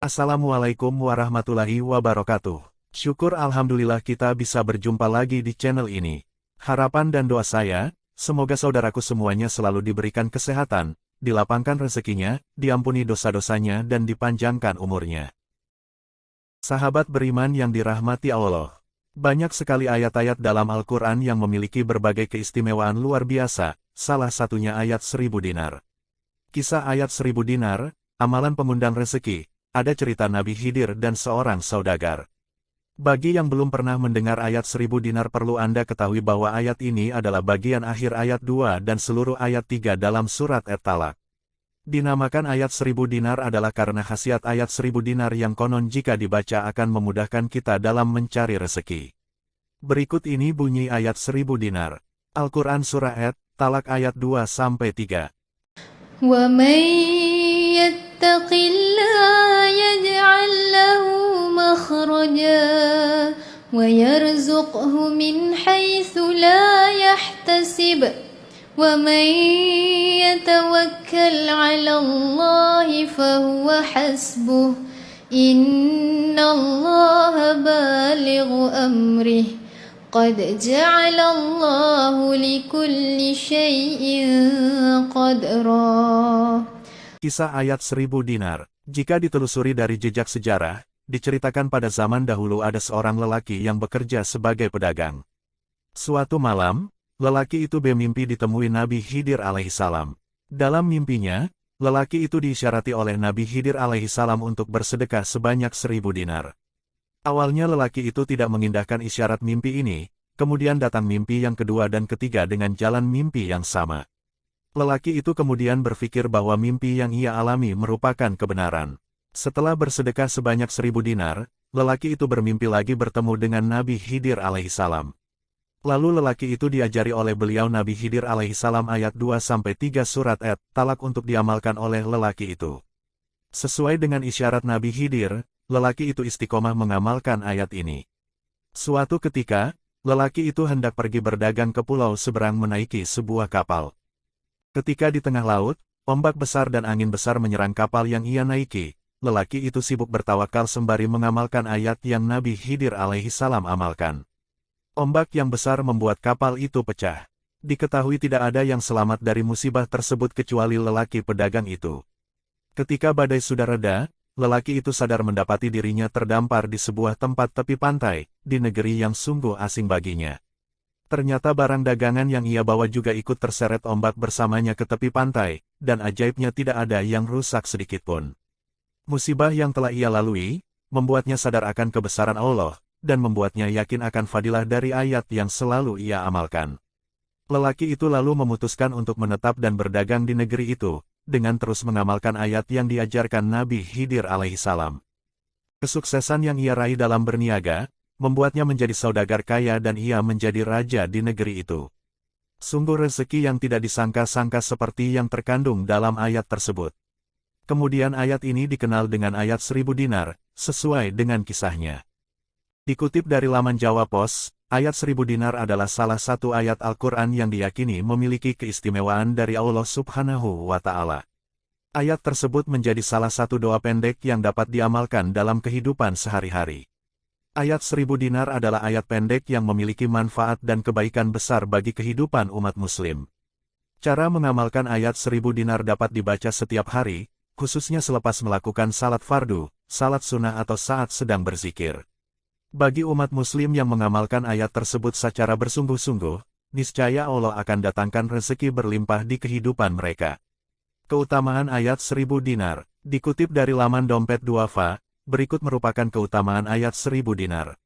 Assalamualaikum warahmatullahi wabarakatuh. Syukur alhamdulillah kita bisa berjumpa lagi di channel ini. Harapan dan doa saya, semoga saudaraku semuanya selalu diberikan kesehatan, dilapangkan rezekinya, diampuni dosa-dosanya dan dipanjangkan umurnya. Sahabat beriman yang dirahmati Allah. Banyak sekali ayat-ayat dalam Al-Quran yang memiliki berbagai keistimewaan luar biasa, salah satunya ayat 1000 dinar. Kisah ayat 1000 dinar, amalan pengundang rezeki. Ada cerita Nabi Khidir dan seorang saudagar. Bagi yang belum pernah mendengar ayat 1000 dinar perlu Anda ketahui bahwa ayat ini adalah bagian akhir ayat 2 dan seluruh ayat 3 dalam surat At-Talaq. Dinamakan ayat 1000 dinar adalah karena khasiat ayat 1000 dinar yang konon jika dibaca akan memudahkan kita dalam mencari rezeki. Berikut ini bunyi ayat 1000 dinar. Al-Quran Surah At-Talaq ayat 2-3. يتق الله يجعل له مخرجا ويرزقه من حيث لا يحتسب ومن يتوكل على الله فهو حسبه إن الله بالغ أمره قد جعل الله لكل شيء قدرا. Kisah ayat 1000 dinar. Jika ditelusuri dari jejak sejarah, diceritakan pada zaman dahulu ada seorang lelaki yang bekerja sebagai pedagang. Suatu malam, lelaki itu bermimpi ditemui Nabi Khidir alaihissalam. Dalam mimpinya, lelaki itu diisyarati oleh Nabi Khidir alaihissalam untuk bersedekah sebanyak 1000 dinar. Awalnya lelaki itu tidak mengindahkan isyarat mimpi ini, kemudian datang mimpi yang kedua dan ketiga dengan jalan mimpi yang sama. Lelaki itu kemudian berpikir bahwa mimpi yang ia alami merupakan kebenaran. Setelah bersedekah sebanyak 1000 dinar, lelaki itu bermimpi lagi bertemu dengan Nabi Khidir alaihissalam. Lalu lelaki itu diajari oleh beliau Nabi Khidir alaihissalam ayat 2-3 surat At-Talaq untuk diamalkan oleh lelaki itu. Sesuai dengan isyarat Nabi Khidir, lelaki itu istiqomah mengamalkan ayat ini. Suatu ketika, lelaki itu hendak pergi berdagang ke pulau seberang menaiki sebuah kapal. Ketika di tengah laut, ombak besar dan angin besar menyerang kapal yang ia naiki, lelaki itu sibuk bertawakal sembari mengamalkan ayat yang Nabi Khidir alaihissalam amalkan. Ombak yang besar membuat kapal itu pecah. Diketahui tidak ada yang selamat dari musibah tersebut kecuali lelaki pedagang itu. Ketika badai sudah reda, lelaki itu sadar mendapati dirinya terdampar di sebuah tempat tepi pantai, di negeri yang sungguh asing baginya. Ternyata barang dagangan yang ia bawa juga ikut terseret ombak bersamanya ke tepi pantai, dan ajaibnya tidak ada yang rusak sedikitpun. Musibah yang telah ia lalui, membuatnya sadar akan kebesaran Allah, dan membuatnya yakin akan fadilah dari ayat yang selalu ia amalkan. Lelaki itu lalu memutuskan untuk menetap dan berdagang di negeri itu, dengan terus mengamalkan ayat yang diajarkan Nabi Khidir alaihissalam. Kesuksesan yang ia raih dalam berniaga, membuatnya menjadi saudagar kaya dan ia menjadi raja di negeri itu. Sungguh rezeki yang tidak disangka-sangka seperti yang terkandung dalam ayat tersebut. Kemudian ayat ini dikenal dengan ayat 1000 dinar, sesuai dengan kisahnya. Dikutip dari laman Jawa Pos, ayat 1000 dinar adalah salah satu ayat Al-Quran yang diyakini memiliki keistimewaan dari Allah Subhanahu wa Ta'ala. Ayat tersebut menjadi salah satu doa pendek yang dapat diamalkan dalam kehidupan sehari-hari. Ayat 1000 dinar adalah ayat pendek yang memiliki manfaat dan kebaikan besar bagi kehidupan umat muslim. Cara mengamalkan ayat 1000 dinar dapat dibaca setiap hari, khususnya selepas melakukan salat fardu, salat sunnah atau saat sedang berzikir. Bagi umat muslim yang mengamalkan ayat tersebut secara bersungguh-sungguh, niscaya Allah akan datangkan rezeki berlimpah di kehidupan mereka. Keutamaan ayat 1000 dinar, dikutip dari laman Dompet Duafa, berikut merupakan keutamaan ayat 1000 dinar.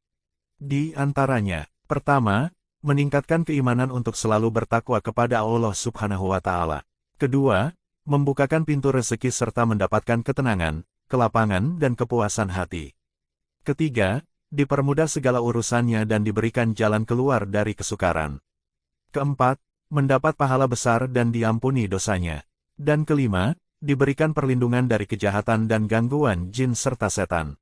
Di antaranya, pertama, meningkatkan keimanan untuk selalu bertakwa kepada Allah Subhanahu wa Ta'ala. Kedua, membukakan pintu rezeki serta mendapatkan ketenangan, kelapangan dan kepuasan hati. Ketiga, dipermudah segala urusannya dan diberikan jalan keluar dari kesukaran. Keempat, mendapat pahala besar dan diampuni dosanya. Dan kelima, diberikan perlindungan dari kejahatan dan gangguan jin serta setan.